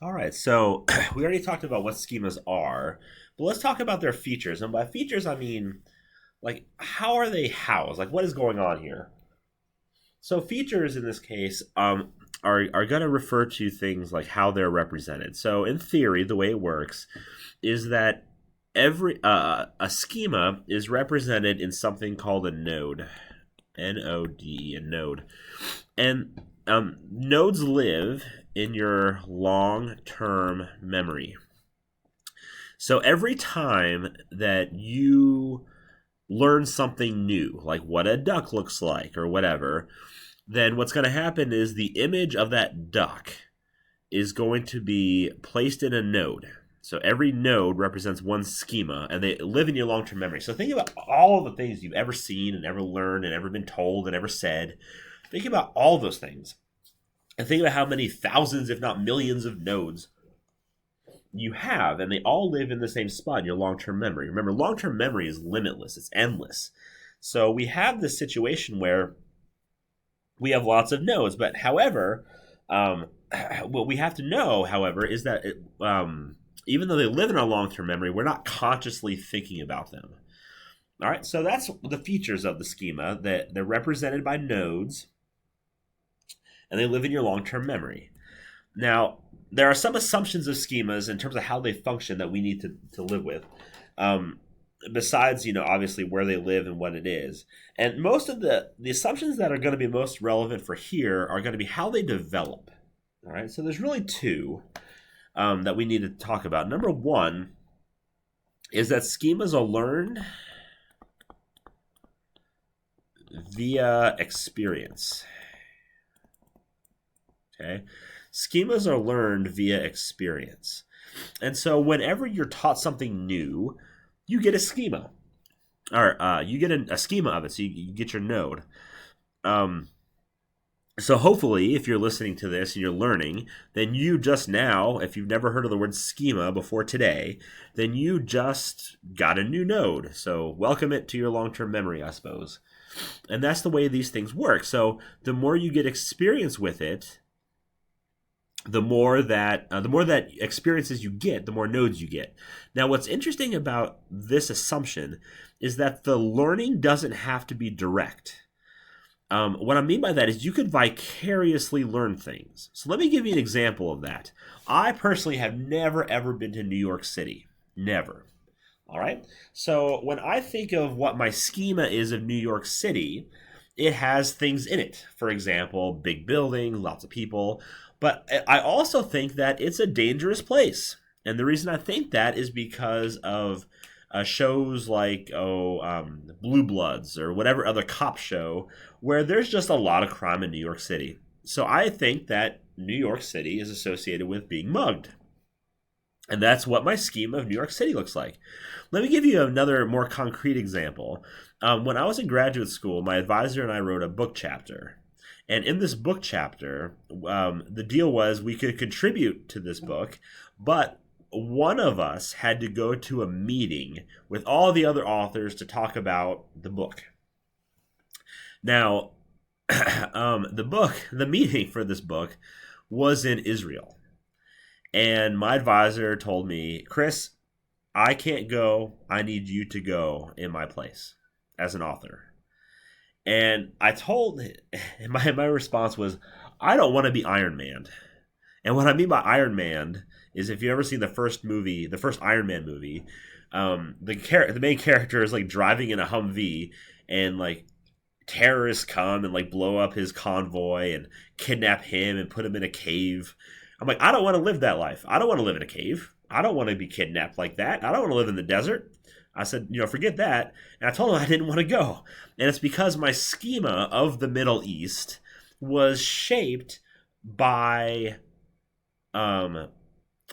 All right, so we already talked about what schemas are, but let's talk about their features. And by features, I mean, like, how are they housed? Like, what is going on here? So, features in this case are going to refer to things like how they're represented. So, in theory, the way it works is that every a schema is represented in something called a node, Node, a node, and nodes live in your long-term memory. So every time that you learn something new, like what a duck looks like or whatever, then what's going to happen is the image of that duck is going to be placed in a node. So every node represents one schema, and they live in your long-term memory. So think about all of the things you've ever seen and ever learned and ever been told and ever said. Think about all those things. And think about how many thousands, if not millions, of nodes you have, and they all live in the same spot in your long-term memory. Remember, long-term memory is limitless. It's endless. So we have this situation where we have lots of nodes, but however, what we have to know, however, is that even though they live in our long-term memory, we're not consciously thinking about them. All right, so that's the features of the schema, that they're represented by nodes, and they live in your long-term memory. Now, there are some assumptions of schemas in terms of how they function that we need to live with. Besides, obviously where they live and what it is. And most of the assumptions that are going to be most relevant for here are going to be how they develop. All right, so there's really two that we need to talk about. Number one is that schemas are learned via experience. Okay, schemas are learned via experience. And so whenever you're taught something new, you get a schema. Or you get a schema of it, so you get your node. So hopefully, if you're listening to this and you're learning, then you just now, if you've never heard of the word schema before today, then you just got a new node. So welcome it to your long-term memory, I suppose. And that's the way these things work. So the more you get experience with it, the more that experiences you get, the more nodes you get. Now, what's interesting about this assumption is that the learning doesn't have to be direct. What I mean by that is you could vicariously learn things. So let me give you an example of that. I personally have never ever been to New York City. Never. All right? So when I think of what my schema is of New York City, it has things in it. For example, big building, lots of people. But I also think that it's a dangerous place. And the reason I think that is because of shows like Blue Bloods or whatever other cop show where there's just a lot of crime in New York City. So I think that New York City is associated with being mugged. And that's what my scheme of New York City looks like. Let me give you another more concrete example. When I was in graduate school, my advisor and I wrote a book chapter. And in this book chapter, the deal was we could contribute to this book, but one of us had to go to a meeting with all the other authors to talk about the book. Now, the meeting for this book was in Israel. And my advisor told me, Chris, I can't go. I need you to go in my place as an author. And I told my response was, I don't want to be Iron Man. And what I mean by Iron Man is if you've ever seen the first Iron Man movie, the main character is like driving in a Humvee and like terrorists come and like blow up his convoy and kidnap him and put him in a cave. I'm like, I don't want to live that life. I don't want to live in a cave. I don't want to be kidnapped like that. I don't want to live in the desert. I said, forget that. And I told him I didn't want to go. And it's because my schema of the Middle East was shaped by the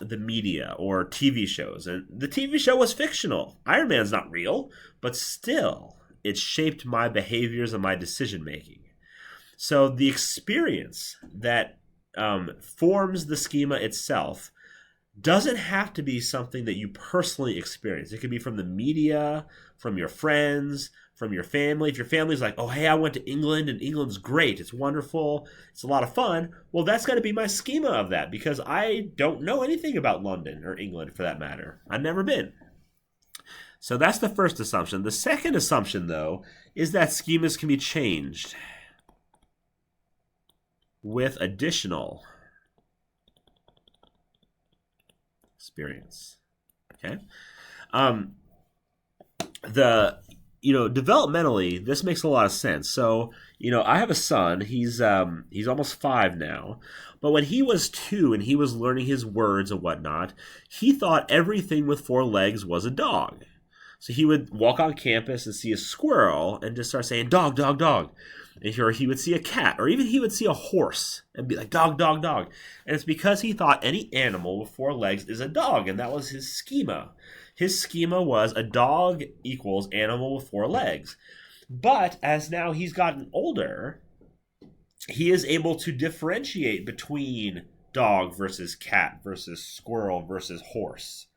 media or TV shows. And the TV show was fictional. Iron Man's not real, but still, it shaped my behaviors and my decision making. So the experience that forms the schema itself doesn't have to be something that you personally experience. It could be from the media, from your friends, from your family. If your family's like, oh, hey, I went to England and England's great, it's wonderful, it's a lot of fun, well, that's going to be my schema of that because I don't know anything about London or England for that matter. I've never been. So that's the first assumption. The second assumption, though, is that schemas can be changed with additional experience. Okay. Developmentally, this makes a lot of sense. So, I have a son. He's almost 5 now. But when he was 2 and he was learning his words and whatnot, he thought everything with 4 legs was a dog. So he would walk on campus and see a squirrel and just start saying, dog, dog, dog. Or he would see a cat, or even he would see a horse and be like, dog, dog, dog. And it's because he thought any animal with 4 legs is a dog, and that was his schema. His schema was a dog equals animal with 4 legs. But as now he's gotten older, he is able to differentiate between dog versus cat versus squirrel versus horse.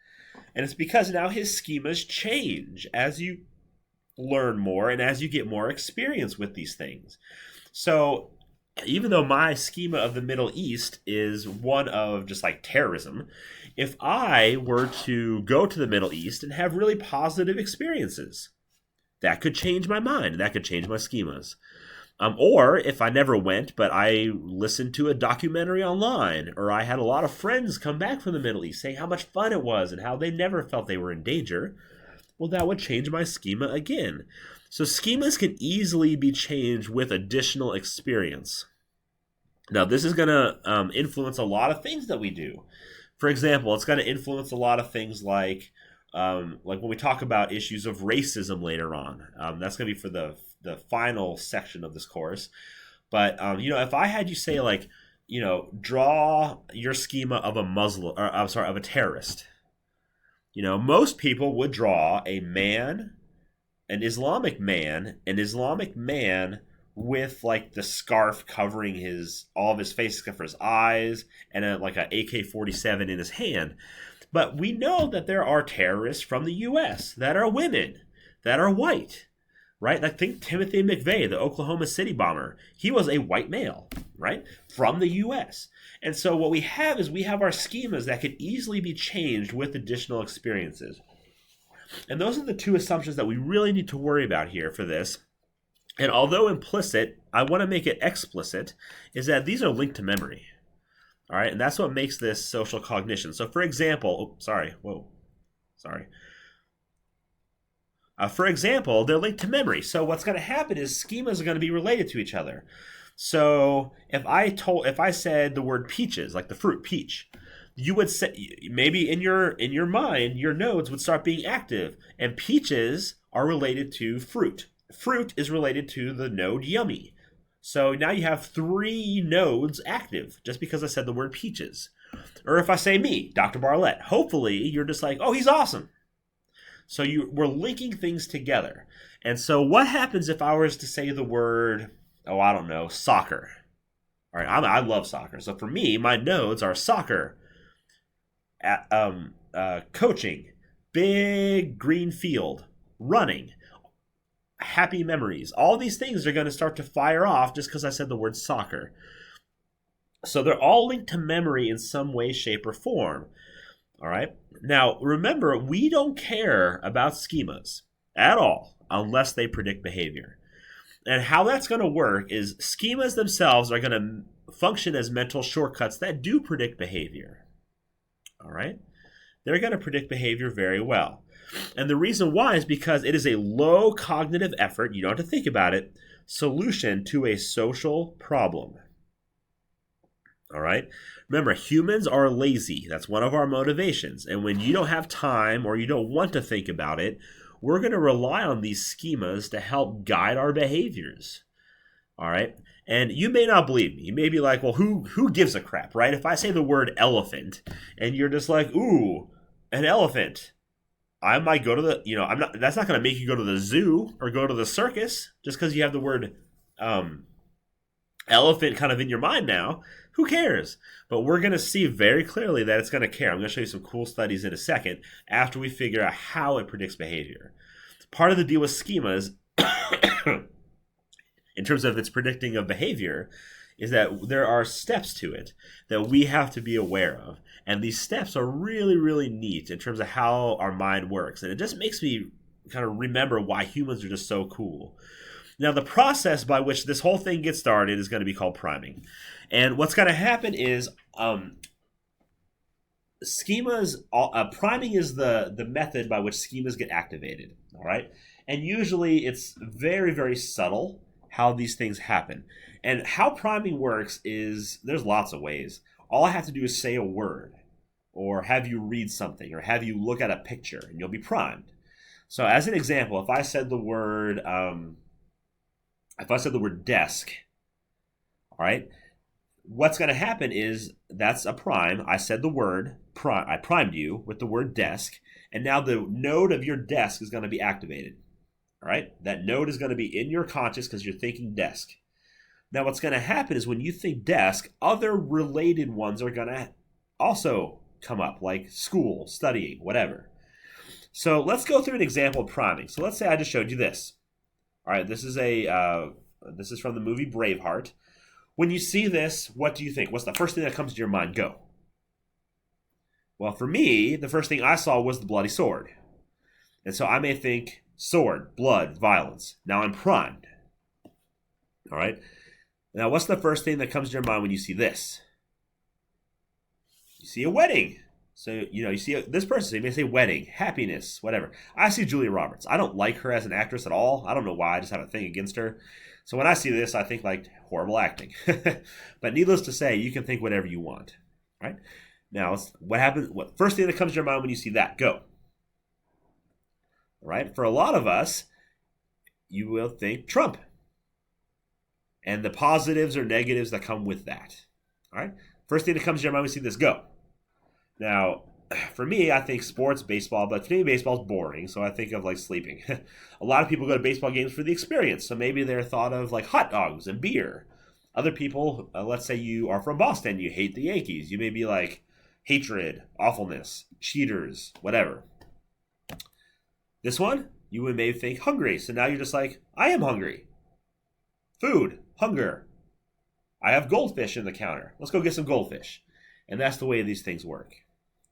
And it's because now his schemas change as you learn more and as you get more experience with these things. So even though my schema of the Middle East is one of just like terrorism, if I were to go to the Middle East and have really positive experiences, that could change my mind. That could change my schemas. Or if I never went, but I listened to a documentary online, or I had a lot of friends come back from the Middle East saying how much fun it was and how they never felt they were in danger, well, that would change my schema again. So schemas can easily be changed with additional experience. Now, this is going to influence a lot of things that we do. For example, it's going to influence a lot of things like when we talk about issues of racism later on. That's going to be for the final section of this course. But, if I had you say, draw your schema of a Muslim, or of a terrorist. Most people would draw a man, an Islamic man with the scarf covering all of his face except for his eyes, and an AK-47 in his hand. But we know that there are terrorists from the U.S. that are women, that are white, right? Think Timothy McVeigh, the Oklahoma City bomber. He was a white male, right, from the U.S. And so what we have is we have our schemas that could easily be changed with additional experiences. And those are the 2 assumptions that we really need to worry about here for this. And although implicit, I want to make it explicit, is that these are linked to memory. All right, and that's what makes this social cognition. So for example, for example, they're linked to memory. So what's going to happen is schemas are going to be related to each other. So if I said the word peaches, like the fruit peach, you would say maybe in your mind your nodes would start being active, and peaches are related to fruit. Fruit is related to the node yummy. So now you have 3 nodes active just because I said the word peaches. Or if I say me, Dr. Barlett, hopefully you're just like, oh, he's awesome. So we're linking things together. And so what happens if I was to say the word, soccer? All right, I love soccer. So for me, my nodes are soccer, coaching, big green field, running, happy memories. All these things are going to start to fire off just because I said the word soccer. So they're all linked to memory in some way, shape, or form. All right. Now, remember, we don't care about schemas at all unless they predict behavior. And how that's going to work is schemas themselves are going to function as mental shortcuts that do predict behavior. All right. They're going to predict behavior very well. And the reason why is because it is a low cognitive effort, you don't have to think about it, solution to a social problem. All right? Remember, humans are lazy. That's one of our motivations. And when you don't have time or you don't want to think about it, we're going to rely on these schemas to help guide our behaviors. All right? And you may not believe me. You may be like, well, who gives a crap, right? If I say the word elephant and you're just like, ooh, an elephant, I might go to that's not going to make you go to the zoo or go to the circus just because you have the word elephant kind of in your mind now. Who cares? But we're going to see very clearly that it's going to care. I'm going to show you some cool studies in a second after we figure out how it predicts behavior. Part of the deal with schemas in terms of its predicting of behavior, is that there are steps to it that we have to be aware of. And these steps are really, really neat in terms of how our mind works. And it just makes me kind of remember why humans are just so cool. Now, the process by which this whole thing gets started is going to be called priming. And what's going to happen is priming is the method by which schemas get activated. All right. And usually it's very, very subtle how these things happen. And how priming works is there's lots of ways. All I have to do is say a word, or have you read something, or have you look at a picture, and you'll be primed. So as an example, if I said the word desk, all right, what's going to happen is that's a prime. I said the word, I primed you with the word desk, and now the node of your desk is going to be activated. All right, that node is going to be in your conscious because you're thinking desk. Now what's going to happen is when you think desk, other related ones are going to also come up, like school, studying, whatever. So let's go through an example of priming. So let's say I just showed you this. All right, this is from the movie Braveheart. When you see this, what do you think? What's the first thing that comes to your mind? Go. Well, for me, the first thing I saw was the bloody sword. And so I may think sword, blood, violence. Now I'm primed. All right. Now, what's the first thing that comes to your mind when you see this? You see a wedding. So, you see this person, so you may say wedding, happiness, whatever. I see Julia Roberts. I don't like her as an actress at all. I don't know why. I just have a thing against her. So when I see this, I think like horrible acting. But needless to say, you can think whatever you want. All right. Now, what happens? What first thing that comes to your mind when you see that? Go. All right. For a lot of us, you will think Trump and the positives or negatives that come with that. All right. First thing that comes to your mind when you see this, go. Now, for me, I think sports, baseball, but for me, baseball is boring, so I think of like sleeping. A lot of people go to baseball games for the experience, so maybe they're thought of like hot dogs and beer. Other people, let's say you are from Boston, you hate the Yankees. You may be like hatred, awfulness, cheaters, whatever. This one, you would maybe think hungry, so now you're just like, I am hungry. Food, hunger. I have goldfish in the counter. Let's go get some goldfish. And that's the way these things work.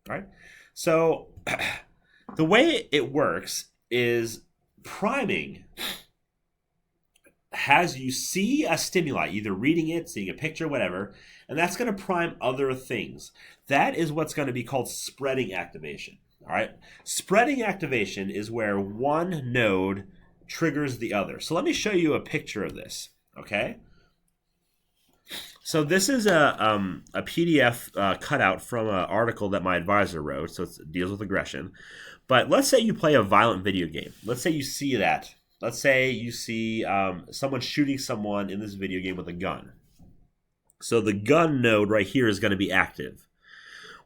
All right? So the way it works is priming has you see a stimuli, either reading it, seeing a picture, whatever, and that's going to prime other things. That is what's going to be called spreading activation. All right? Spreading activation is where one node triggers the other. So let me show you a picture of this. Okay? So this is a PDF cutout from an article that my advisor wrote, so it deals with aggression. But let's say you play a violent video game. Let's say you see that. Let's say you see someone shooting someone in this video game with a gun. So the gun node right here is going to be active.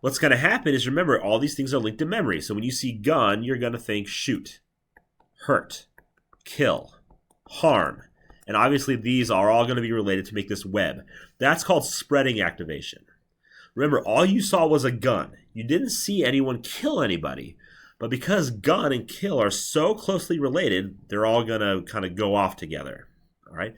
What's going to happen is, remember, all these things are linked to memory. So when you see gun, you're going to think shoot, hurt, kill, harm. And obviously these are all going to be related to make this web. That's called spreading activation. Remember, all you saw was a gun. You didn't see anyone kill anybody. But because gun and kill are so closely related, they're all going to kind of go off together. All right?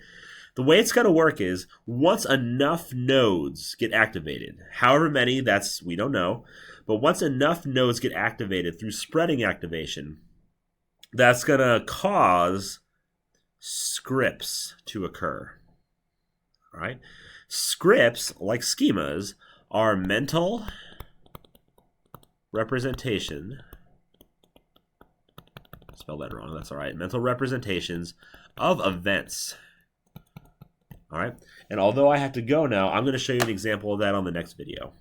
The way it's going to work is once enough nodes get activated, however many, we don't know, but once enough nodes get activated through spreading activation, that's going to cause scripts to occur. All right? Scripts, like schemas, are mental representation. Spell that wrong, that's all right. Mental representations of events. All right? And although I have to go now, I'm going to show you an example of that on the next video.